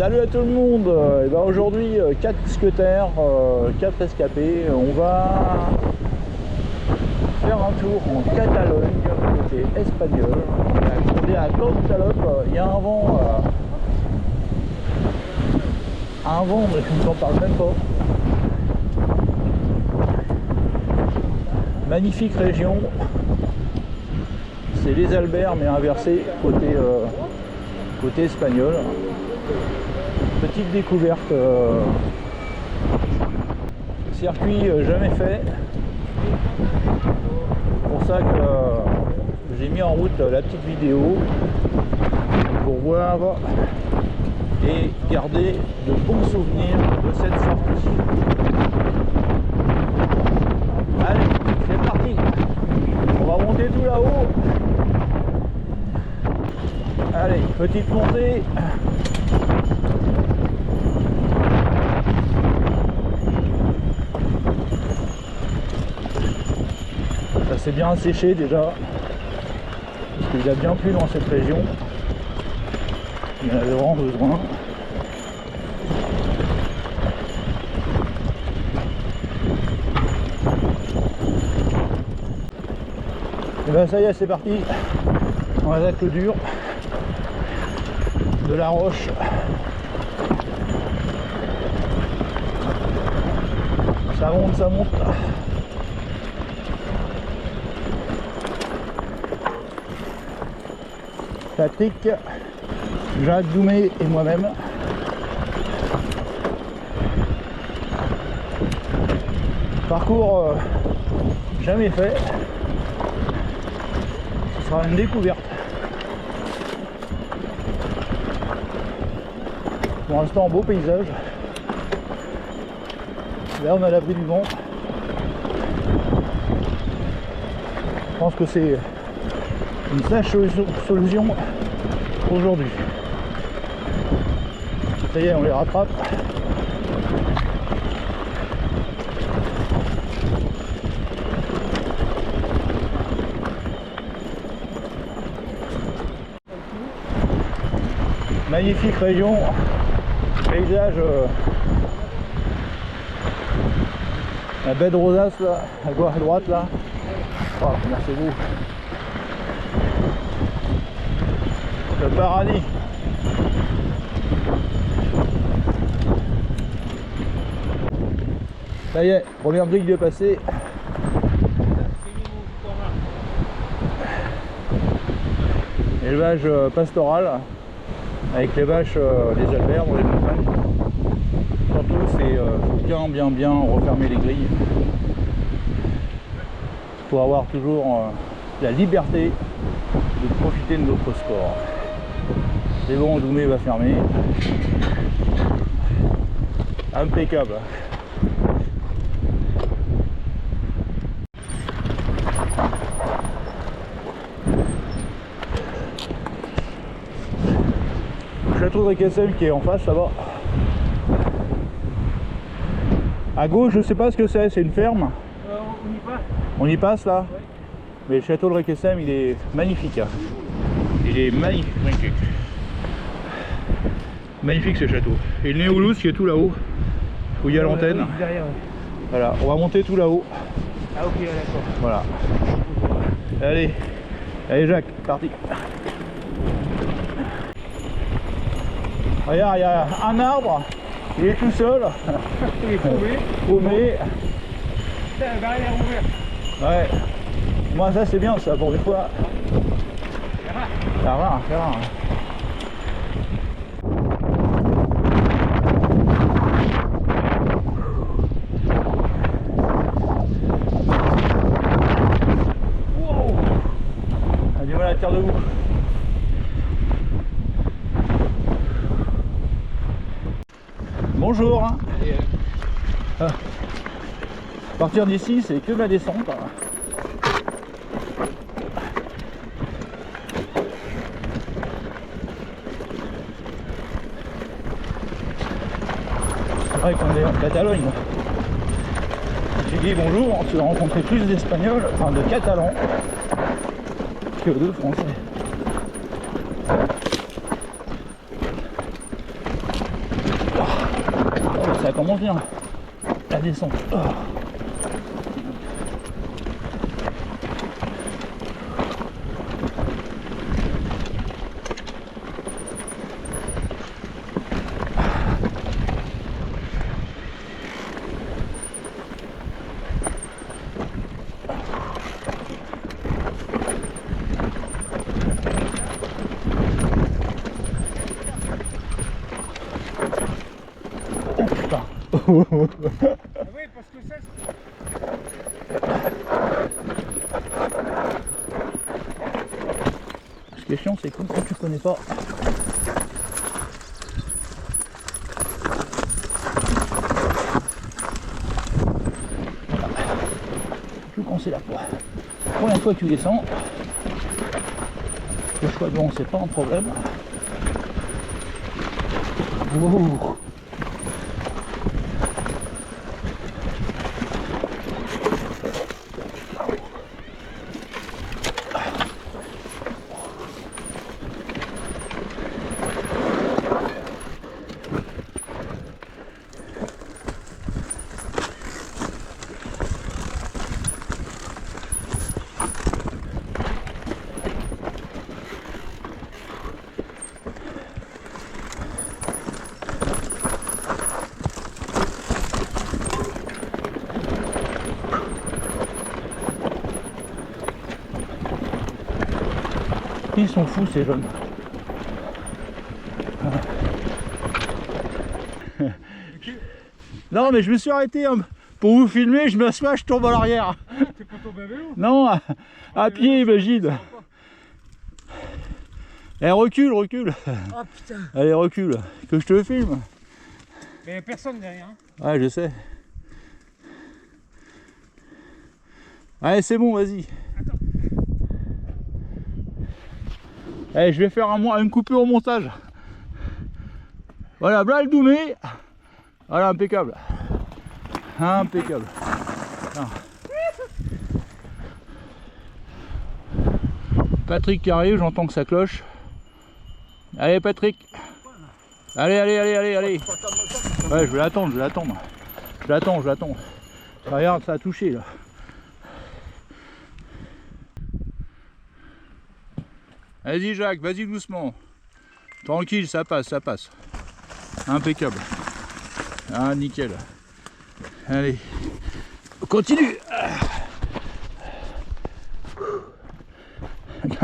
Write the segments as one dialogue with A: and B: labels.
A: Salut à tout le monde. Et ben aujourd'hui 4 mousquetaires, 4 escapés. On va faire un tour en Catalogne, côté espagnol. On est à Cantalop. Il y a un vent mais je ne t'en parle même pas. Magnifique région. C'est les Albères mais inversé côté espagnol. Petite découverte, circuit jamais fait. C'est pour ça que j'ai mis en route la petite vidéo pour voir et garder de bons souvenirs de cette sortie. Allez, c'est parti. On va monter tout là-haut. Allez, petite montée. Ça s'est bien séché déjà, parce qu'il a bien plu dans cette région. Il en avait vraiment besoin. Et ben ça y est, c'est parti. On attaque le dur de la roche. Ça monte, ça monte. Patrick, Jacques Doumé et moi-même. Parcours jamais fait. Ce sera une découverte. Pour l'instant, beau paysage. Là, on a l'abri du vent. Je pense que c'est une sage solution aujourd'hui. Ça y est, on les rattrape. Magnifique région, paysage, la baie de Rosas là, à gauche à droite là. Oh, c'est beau. Le paradis. Ça y est, première brique de passé. Élevage pastoral avec les vaches des Albères dans les montagnes. Surtout c'est faut bien refermer les grilles pour avoir toujours la liberté de profiter de notre sport. C'est bon, Doumé va fermer. Impeccable. Le château de Réquessel qui est en face là-bas. À gauche, je sais pas ce que c'est une ferme.
B: On y passe.
A: On y passe là,
B: Ouais.
A: Mais le château de Réquessel, il est magnifique. Hein. Il est magnifique. Magnifique ce château. Et le Néolus qui est tout là-haut, où il y a l'antenne.
B: Derrière.
A: Voilà, on va monter tout là-haut.
B: Ah ok, d'accord.
A: Voilà. Allez, Jacques, parti. Regarde, il y a un arbre, il est tout seul.
B: Il est paumé.
A: Paumé.
B: La barrière ouverte.
A: Ouais. Moi ça c'est bien ça pour une fois. C'est rare. Wow. On a du mal à tenir debout. Bonjour. À partir d'ici, c'est que de la descente. C'est vrai qu'on est en Catalogne. J'ai dit bonjour, tu vas rencontrer plus d'Espagnols, enfin de Catalans, que de Français. commence bien. La descente. Oh.
B: Ah oui, parce que ça,
A: Ce qui est chiant, c'est que quand tu connais pas. Voilà. Tout quand c'est la première fois que tu descends, le choix de vent c'est pas un problème. Wow. Ils sont fous ces jeunes. Non mais je me suis arrêté pour vous filmer, je m'assois, je tombe à l'arrière.
B: t'es pas tombé à vélo?
A: Non, à pied imagine. Eh recule, recule.
B: Oh putain.
A: Allez recule, que je te filme.
B: Mais y'a personne derrière. Hein.
A: Ouais je sais. Allez c'est bon, vas-y. Allez, je vais faire une coupure au montage. Voilà, voilà le Doumé. Voilà, impeccable. Impeccable. Ah. Patrick qui arrive, j'entends que ça cloche. Allez Patrick. Allez, allez, allez, allez, allez. Ouais, je vais l'attendre, je vais l'attendre. Je l'attends, je l'attends. Regarde, ça a touché là. Vas-y Jacques, vas-y doucement. Tranquille, ça passe, ça passe. Impeccable. Ah, nickel. Allez. Continue.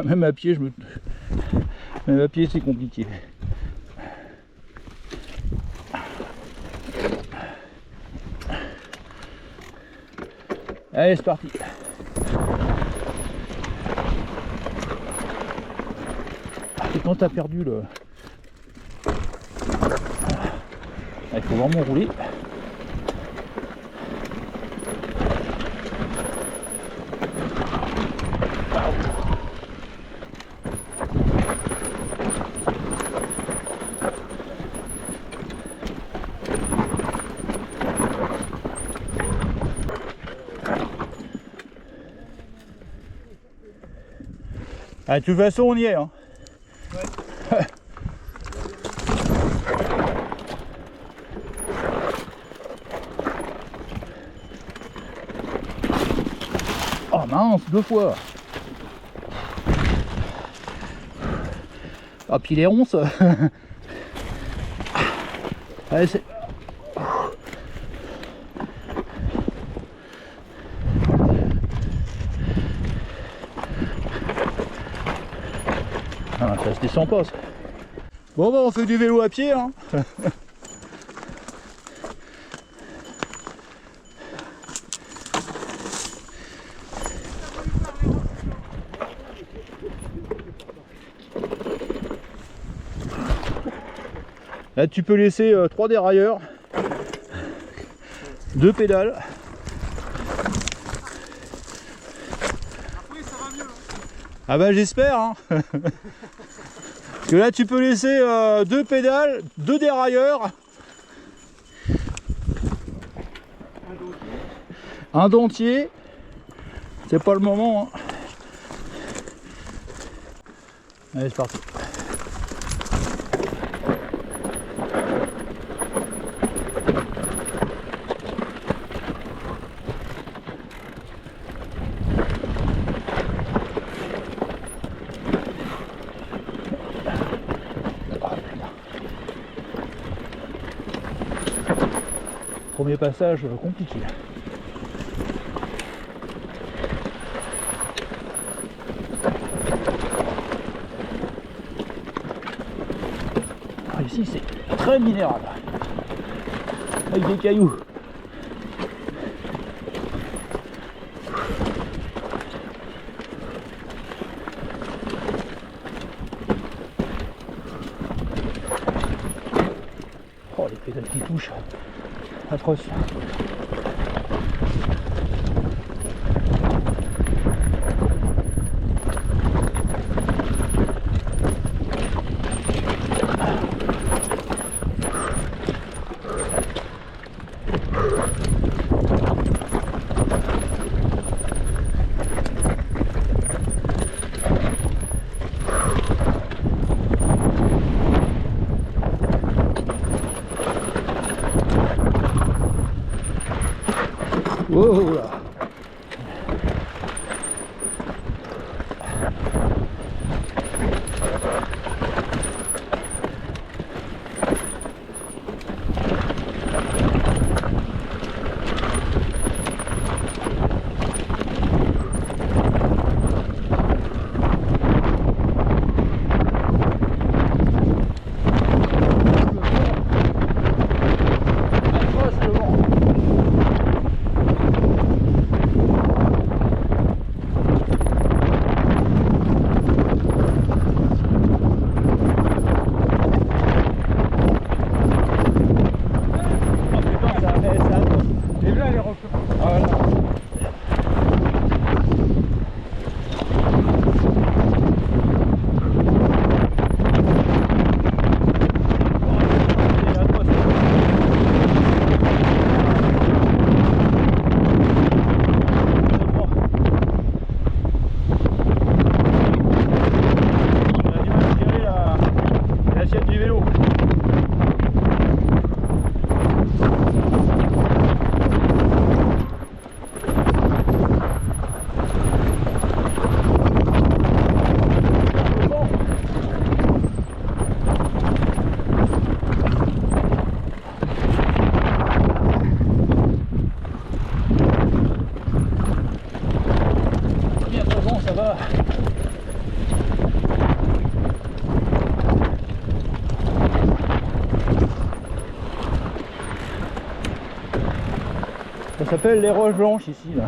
A: Même à pied, même à pied, c'est compliqué. Allez, c'est parti. Et quand t'as perdu le... Il faut vraiment rouler. Ah, de toute façon on y est hein. Ouais. Oh mince, 2 fois. Ah puis les ronces. Allez c'est... Ah, ça se descend pas ça. Bon bah on fait du vélo à pied hein. Là tu peux laisser 3 dérailleurs, 2 pédales.
B: Après ça va mieux.
A: Ah bah j'espère hein. Parce que là tu peux laisser 2 pédales, 2 dérailleurs, un dentier. C'est pas le moment hein. Allez c'est parti. Premier passage compliqué. Ici c'est très minérable, avec des cailloux. Oh, les pédales qui touchent, atroce. Wow, là. Ça s'appelle les roches blanches ici là.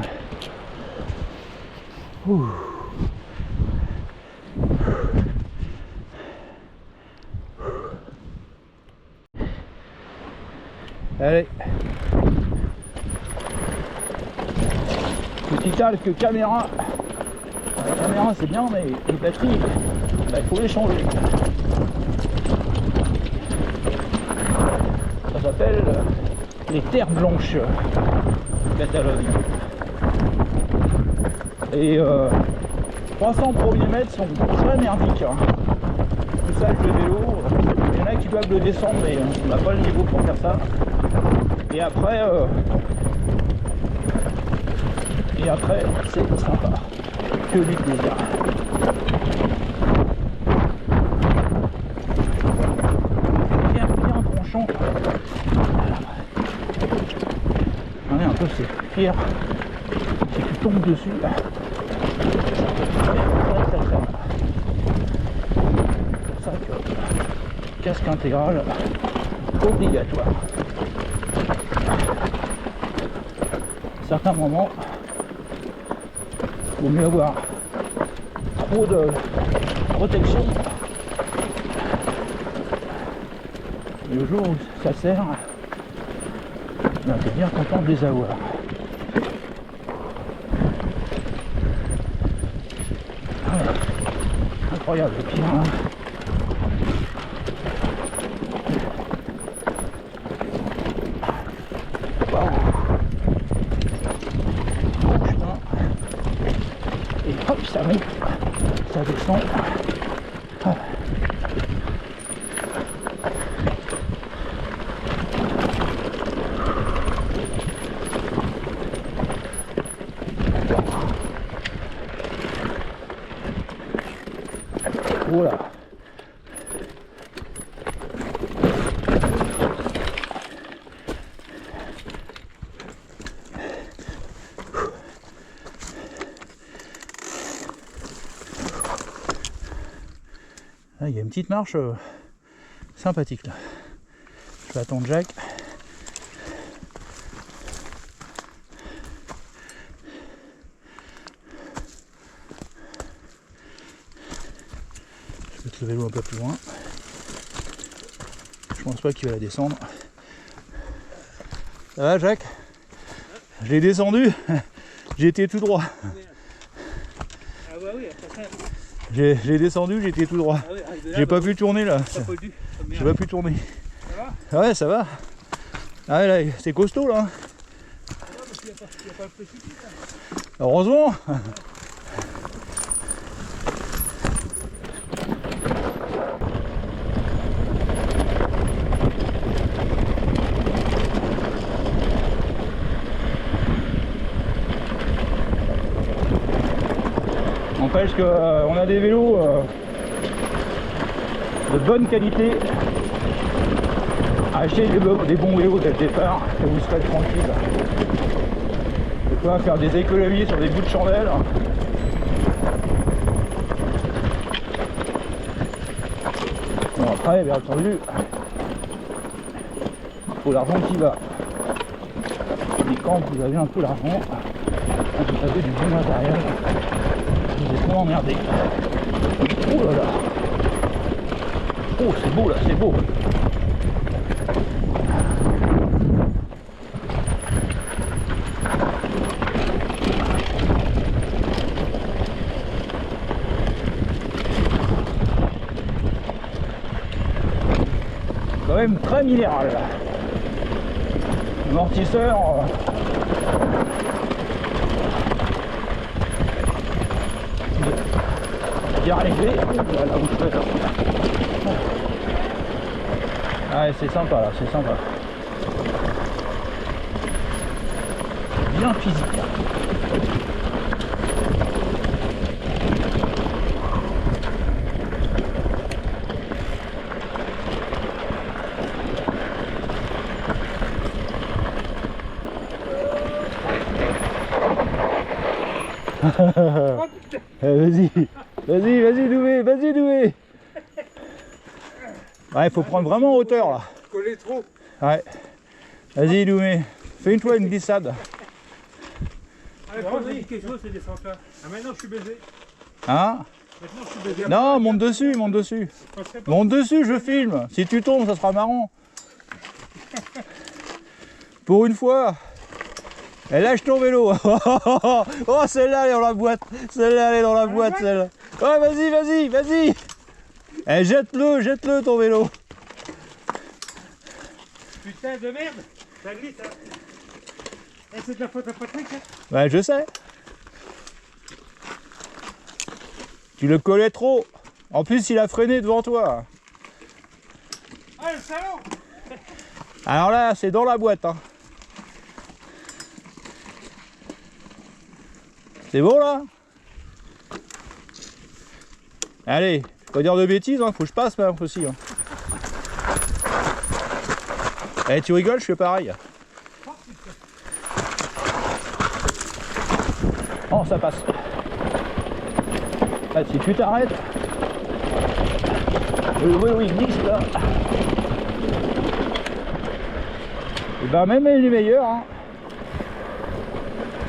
A: Ouh. Allez. Petit calque caméra. La caméra c'est bien mais les batteries, bah, il faut les changer. Ça s'appelle les terres blanches Catalogne. Et 300 premiers mètres sont très merdiques. Hein. Tout ça avec le vélo, il y en a qui doivent le descendre mais on n'a pas le niveau pour faire ça. Et après c'est sympa. Que du plaisir. Bien tranchant. On est un peu fier. Si tu tombes dessus. C'est ça que casque intégral obligatoire. À certains moments, il vaut mieux avoir trop de protection. Et le jour où ça sert, t'es bien content de les avoir. Ah, incroyable le pire. Hein. Wow. Oh, putain. Et hop, ça monte, ça descend. Ah. Voilà. il y a une petite marche sympathique là. Je vais attendre Jacques. Je vais mettre le vélo un peu plus loin. Je pense pas qu'il va la descendre. Ça va Jacques? Je l'ai descendu, j'étais tout droit.
B: Ah bah oui, après ça.
A: J'ai descendu, j'étais tout droit.
B: Ah oui,
A: J'ai pas pu tourner là.
B: J'ai
A: J'ai pas pu tourner.
B: Ça va?
A: Ah ouais, ça va. Ah ouais, là, c'est costaud là.
B: Ça va parce qu'il n'y a pas le précipice là.
A: Heureusement. N'empêche qu'on a des vélos de bonne qualité. Achetez des bons vélos dès le départ et vous serez tranquille. De quoi faire des économies sur des bouts de chandelle. Bon après bien entendu, il faut l'argent qui va. Et quand vous avez un peu l'argent, vous avez du bon matériel, vous êtes moins emmerdé. Oh là là. Oh c'est beau là, c'est beau. Quand même très minéral. Amortisseur bien réglé. Voilà, vous faites. Ouais, c'est sympa là, c'est sympa. Bien physique. Vas-y, Doué, vas-y Doué. Ouais, faut prendre vraiment hauteur là.
B: Coller trop.
A: Ouais. Vas-y Doué, fais-toi une glissade.
B: Allez, quand j'ai dit quelque chose, c'est descendre là. Ah maintenant je suis baisé.
A: Hein?
B: Maintenant je suis baisé.
A: Non, monte dessus, monte dessus. Monte dessus, je filme. Si tu tombes, ça sera marrant. Pour une fois. Et lâche ton vélo. Oh, celle-là, elle est dans la boîte. Celle-là, elle est dans la boîte, celle-là. Ouais, vas-y, vas-y, vas-y. Eh, jette-le ton vélo.
B: Putain de merde. Ça glisse, hein. Eh, c'est de la faute à Patrick, hein.
A: Ouais, je sais. Tu le collais trop. En plus, il a freiné devant toi.
B: Ah, le salaud.
A: Alors là, c'est dans la boîte, hein. C'est bon là? Allez, faut pas dire de bêtises, hein. Faut que je passe même aussi. Hein. Eh, tu rigoles, je fais pareil. Oh, ça passe. Ah, si tu t'arrêtes. Oui, glisse là. Et ben même elle est meilleure. Hein.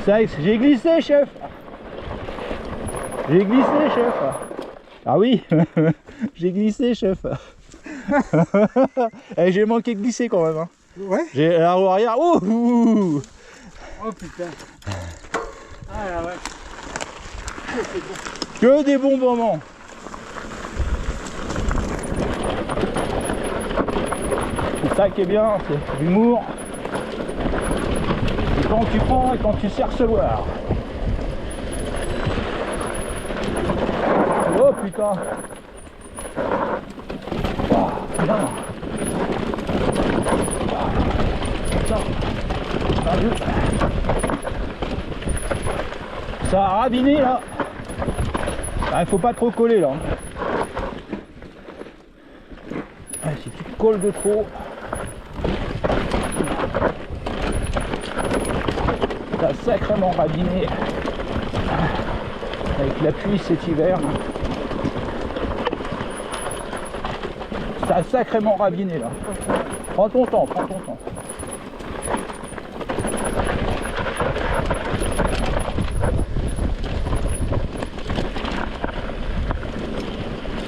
A: Ça, j'ai glissé, chef. J'ai glissé, chef. Ah oui, j'ai glissé, chef. Et j'ai manqué de glisser quand même. Hein.
B: Ouais.
A: J'ai la roue arrière. Ouh.
B: Oh putain. Ah là ouais. Oh, c'est bon.
A: Que des bons moments. C'est ça qui est bien, c'est l'humour. C'est quand tu prends et quand tu sais recevoir. Oh putain. Oh, putain. Ça a rabiné là. Il faut pas trop coller là. Ouais, si tu te colles de trop, ça a sacrément rabiné avec la pluie cet hiver. Ça a sacrément raviné là. Prends ton temps, prends ton temps.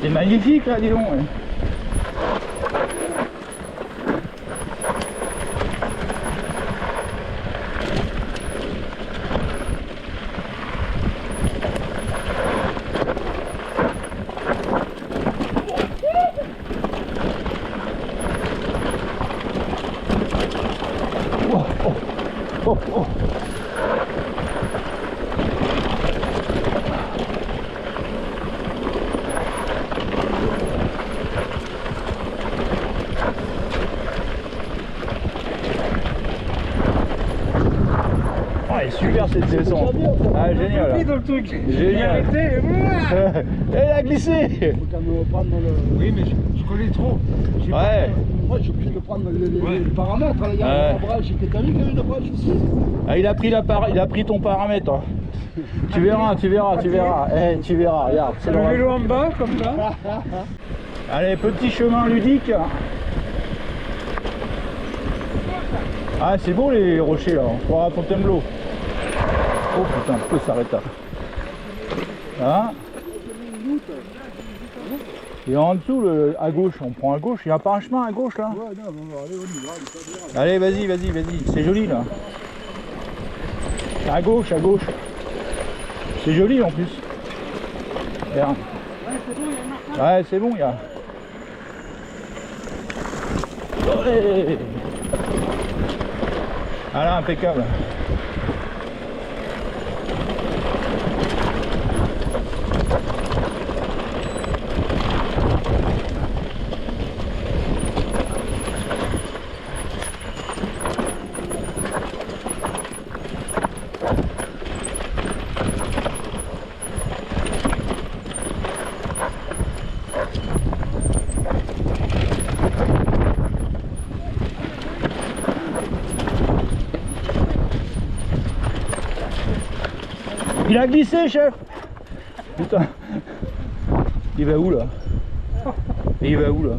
A: C'est magnifique là, dis donc. Ouais. Oh, oh. Ouais, super cette descente. Ah, génial.
B: Dans le truc.
A: Génial. Elle a glissé.
B: Faut quand même prendre le... Oui, mais je connais trop.
A: Ouais.
B: Moi, j'ai obligé de prendre les paramètres. Il y a un bras, j'ai t'as vu qu'il y a une bras ici.
A: Ah, il a pris ton paramètre. Hein. Tu verras, tu verras, tu verras. Eh, tu verras, regarde. C'est
B: le vélo en bas, comme ça.
A: Allez, petit chemin ludique. Ah, c'est beau les rochers là. On va à Fontainebleau. Oh putain, je peux s'arrêter. Hein? Et en dessous, à gauche, on prend à gauche. Il n'y a pas un chemin à gauche là?
B: Ouais, non, on va aller au niveau.
A: Allez, vas-y, vas-y, vas-y. C'est joli là. À gauche, à gauche. C'est joli en plus. Regarde. Ouais, c'est bon, il y a. Ouais. Ah là, impeccable. Il a glissé, chef. Putain. Il va où là? Il va où là?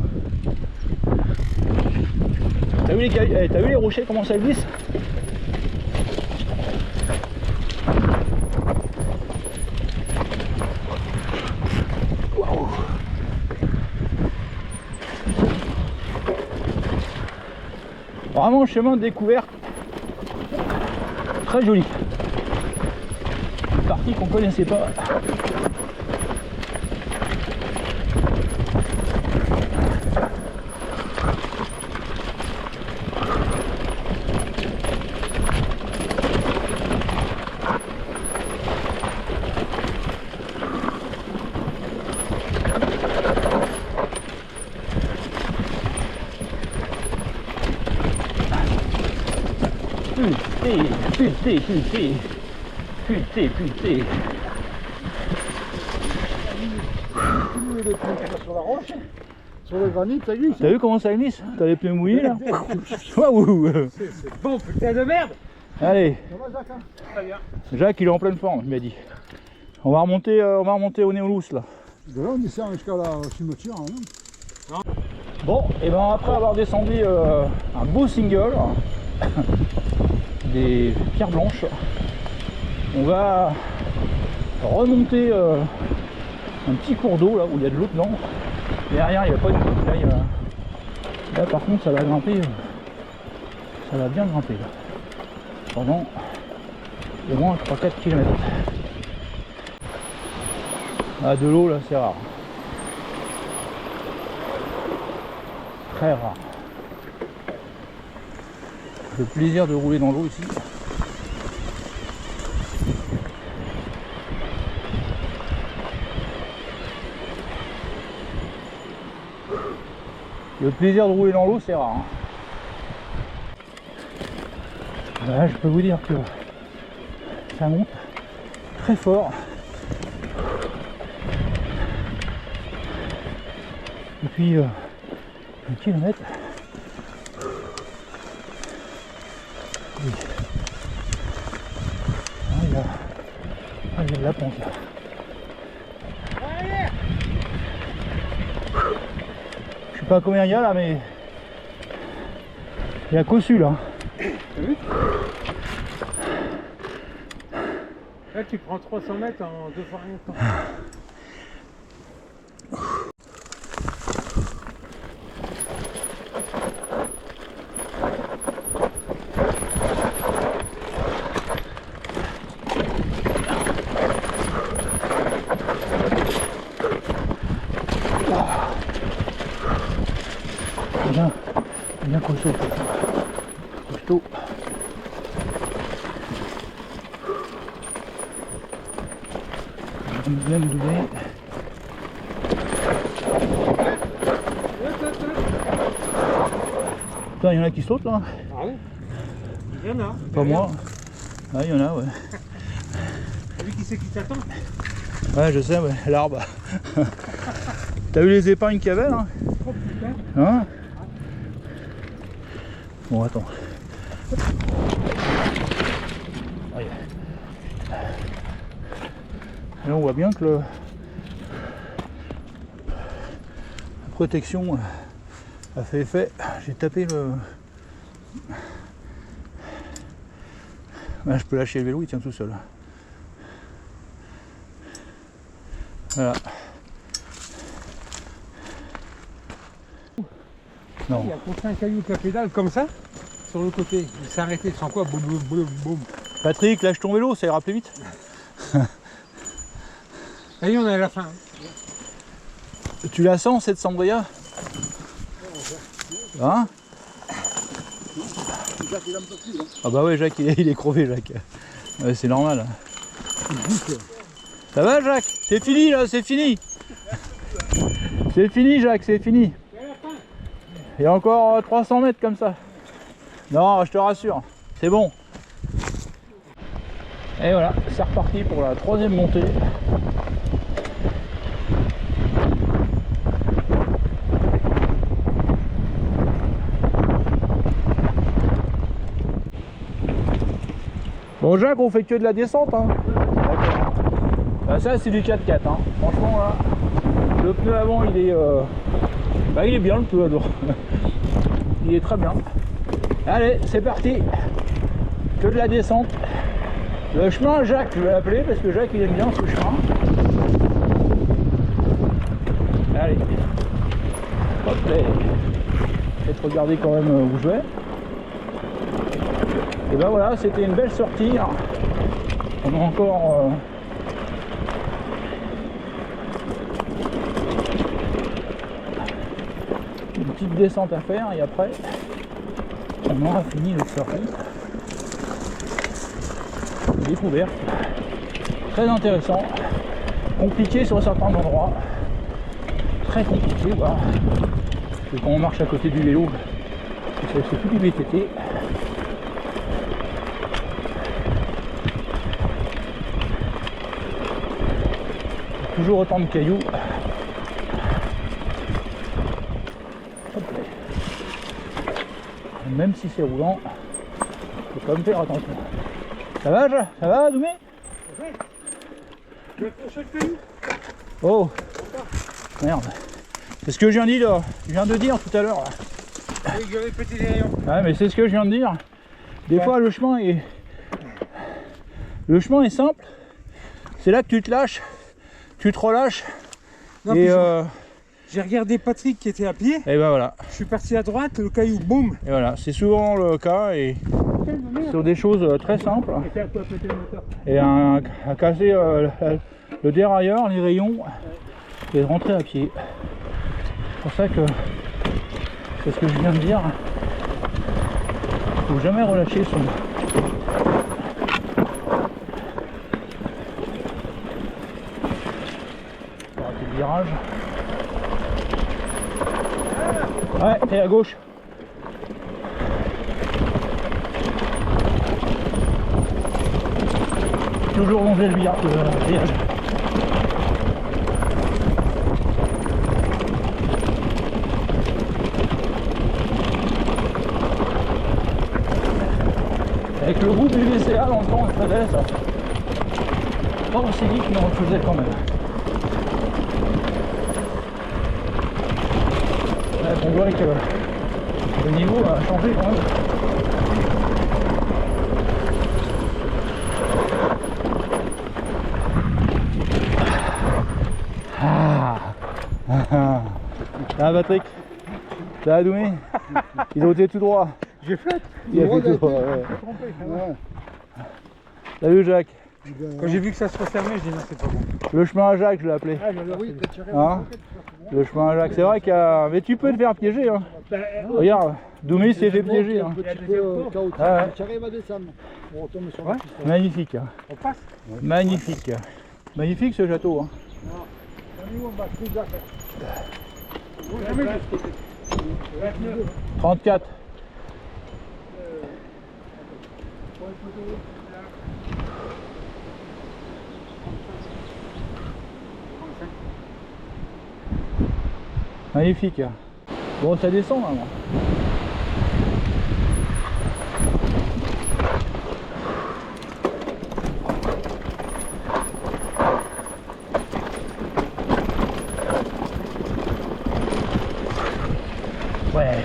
A: T'as vu, t'as vu les rochers comment ça glisse? Waouh. Vraiment chemin de découverte. Très joli. Partie qu'on connaissait pas. Putain.
B: Sur la roche, sur le granit, ça glisse.
A: T'as vu comment ça glisse? T'as les pieds mouillés là? Waouh!
B: C'est bon, putain de merde.
A: Allez,
B: Ça va, Jacques, hein? Très bien.
A: Jacques il est en pleine forme, il m'a dit. On va remonter au Néolus là.
B: De là, on descend jusqu'à la cimetière. Hein.
A: Bon, et ben après avoir descendu un beau single, des pierres blanches, on va remonter un petit cours d'eau là où il y a de l'eau dedans. Derrière il n'y a pas de là, là par contre ça va grimper, ça va bien grimper là. Pendant au moins 3-4 km. Ah, de l'eau là c'est rare. Très rare. Le plaisir de rouler dans l'eau ici. Le plaisir de rouler dans l'eau, c'est rare. Hein. Là, je peux vous dire que ça monte très fort. Et puis, un kilomètre. Oui. Ah, il y a de la pente là. pas combien il y a là, mais il y a cossu là.
B: T'as vu? Là tu prends 300 mètres en 2 fois rien de temps.
A: Bien costaud. Costaud. Bien me douler. Putain, il y en a qui sautent là.
B: Ah oui? Il y en a.
A: Pas moi. Ah, il y en a, ouais.
B: T'as vu qui c'est qui t'attend?
A: Ouais, je sais, ouais. L'arbre. T'as vu les épingles qu'il y avait là?
B: Oh putain.
A: Hein? Bon, attends. Allez. Là, on voit bien que la protection a fait effet. J'ai tapé le... Là, je peux lâcher le vélo, il tient tout seul. Voilà.
B: Non. Il a construit un caillou avec la pédale comme ça, sur le côté. Il s'est arrêté sans quoi, boum, boum, boum, boum.
A: Patrick, lâche ton vélo, ça ira plus vite.
B: Allez, on est à la fin.
A: Tu la sens cette Sandria? Hein? Ah bah ouais, Jacques, il est crevé, Jacques. Ouais, c'est normal. Ça va, Jacques? C'est fini là, c'est fini. C'est fini, Jacques, c'est fini. Il y a encore 300 mètres comme ça. Non, je te rassure, c'est bon. Et voilà, c'est reparti pour la 3e montée. Bon, Jacques, on fait que de la descente, hein. Bah, ça, c'est du 4x4, hein. Franchement, là, le pneu avant, il est... Bah, il est bien, le pneu avant. Il est très bien. Allez, c'est parti. Que de la descente. Le chemin Jacques, je vais l'appeler parce que Jacques, il aime bien ce chemin. Allez. Hop là. Peut-être regarder quand même où je vais. Et ben voilà, c'était une belle sortie. On a encore... une petite descente à faire et après on aura fini notre sortie. Découverte, très intéressant, compliqué sur certains endroits, très compliqué, voilà. Parce que quand on marche à côté du vélo, c'est tout du VTT. Toujours autant de cailloux. Même si c'est roulant, il faut quand même faire attention. Ça va, ça va, Doumé? Oh, merde. C'est ce que je viens de dire tout à l'heure. Ouais, mais c'est ce que je viens de dire. Des fois, le chemin est simple. C'est là que tu te lâches, tu te relâches.
B: Non,
A: et
B: j'ai regardé Patrick qui était à pied.
A: Et ben voilà.
B: Je suis parti à droite, le caillou, boum.
A: Et voilà, c'est souvent le cas et sur des choses très simples. Et à casser le dérailleur, les rayons et de rentrer à pied. C'est pour ça que c'est ce que je viens de dire. Il faut jamais relâcher son. On va rater le virage. Ouais, t'es à gauche. Toujours longer le virage. Avec le groupe du VCA dans le temps, on le faisait ça. Pas aussi vite, mais on le faisait quand même. On voit que le niveau a changé quand même. Ah Patrick, t'as Adoumé, il a ôté tout droit.
B: J'ai fait.
A: Il a fait tout droit. Ouais. Salut Jacques.
B: Quand j'ai vu que ça se refermait, je dis non, c'est pas bon.
A: Le chemin à Jacques, je l'ai appelé.
B: Oui,
A: Hein, le chemin à Jacques, c'est vrai qu'il y a... Mais tu peux te faire piéger. Hein. Regarde, Doumé s'est fait piéger. Hein. Ah ouais. Magnifique. Hein.
B: On passe.
A: Magnifique. Magnifique ce château. Hein. 34. Magnifique. Bon, ça descend maintenant. Ouais.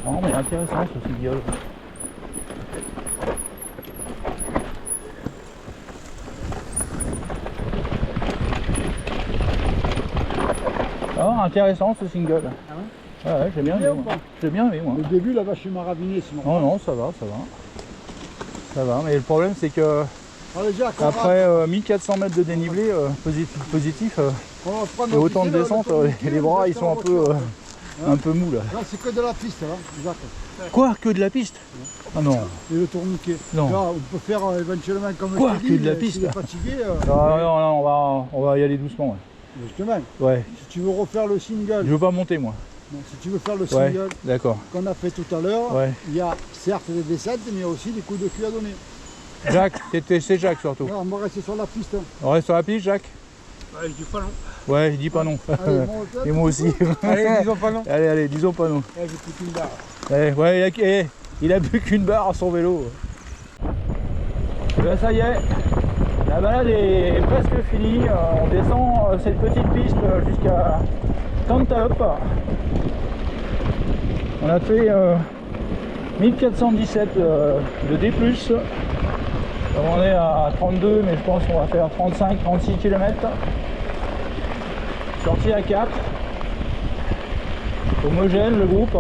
A: Oh, mais intéressant ce filleul. Ah, intéressant ce single.
B: Ah ouais.
A: Ouais, j'ai bien aimé moi. J'ai bien aimé moi.
B: Au début, la vache m'a raviné, sinon.
A: Non, non, ça va, ça va. Ça va, mais le problème c'est que
B: Allez, Jacques,
A: après 1400 mètres de dénivelé positif, et autant de descente, les bras ils sont un peu mous là.
B: Là, c'est que de la piste, là, Jacques.
A: Quoi, que de la piste? Ah non.
B: Et le tourniquet.
A: Non.
B: Là, on peut faire éventuellement comme
A: Quoi,
B: je t'ai dit,
A: que de la
B: mais
A: piste
B: s'il est fatigué.
A: Non, non, on va y aller doucement. Ouais.
B: Justement,
A: Ouais.
B: si tu veux refaire le single,
A: Je veux pas monter moi.
B: non, si tu veux faire le
A: Ouais,
B: single
A: d'accord.
B: qu'on a fait tout à l'heure,
A: Ouais.
B: il y a certes des descentes, mais il y a aussi des coups de cul à donner.
A: Jacques, c'est Jacques surtout.
B: Là, on va rester sur la piste.
A: On reste sur la piste, Jacques?
B: Ouais, je dis pas non.
A: Ouais, il dit pas non.
B: Allez,
A: Et moi aussi.
B: Allez, disons pas non.
A: Allez, disons pas non.
B: Ouais, j'ai plus qu'une barre.
A: Ouais, il a plus qu'une barre à son vélo. Ben, ça y est, la balade est presque finie. On descend cette petite piste jusqu'à Cantaloupe. On a fait 1417 de D+. On est à 32, mais je pense qu'on va faire 35-36 km. Sorti à 4. Homogène le groupe.